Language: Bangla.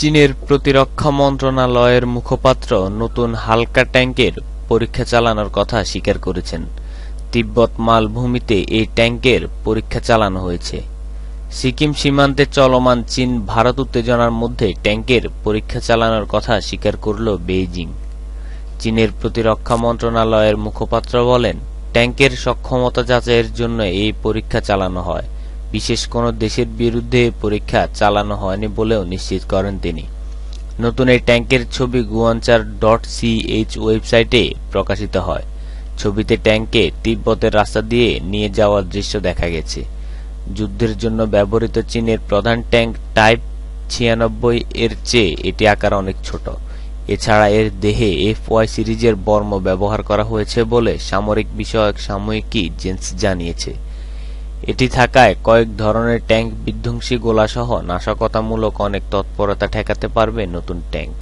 চীনের প্রতিরক্ষা মন্ত্রণালয়ের মুখপাত্র নতুন হালকা ট্যাঙ্কের পরীক্ষা চালানোর কথা স্বীকার করেছেন। তিব্বত মালভূমিতে এই ট্যাঙ্কের পরীক্ষা চালানো হয়েছে। সিকিম সীমান্তে চলমান চীন ভারত উত্তেজনার মধ্যে ট্যাঙ্কের পরীক্ষা চালানোর কথা স্বীকার করল বেইজিং। চীনের প্রতিরক্ষা মন্ত্রণালয়ের মুখপাত্র বলেন, ট্যাঙ্কের সক্ষমতা যাচাইয়ের জন্য এই পরীক্ষা চালানো হয়। বিশেষ কোনো দেশের বিরুদ্ধে পরীক্ষা চালানো হয়নি বলেও নিশ্চিত করেন তিনি। নতুন এই ট্যাঙ্কের ছবি guanchar.ch ওয়েবসাইটে প্রকাশিত হয়। ছবিতে ট্যাঙ্কে তিব্বতের রাস্তা দিয়ে নিয়ে যাওয়ার দৃশ্য দেখা গেছে। যুদ্ধের জন্য ব্যবহৃত চীনের প্রধান ট্যাঙ্ক টাইপ 96 এর চেয়ে এটি আকার অনেক ছোট। এছাড়া এর দেহে FY সিরিজের বর্ম ব্যবহার করা হয়েছে বলে সামরিক বিষয়ক সাময়িকী জেন্স জানিয়েছে। এটি থাকায় কয়েক ধরনের ট্যাঙ্ক বিধ্বংসী গোলাসহ নাশকতামূলক অনেক তৎপরতা ঠেকাতে পারবে নতুন ট্যাঙ্ক।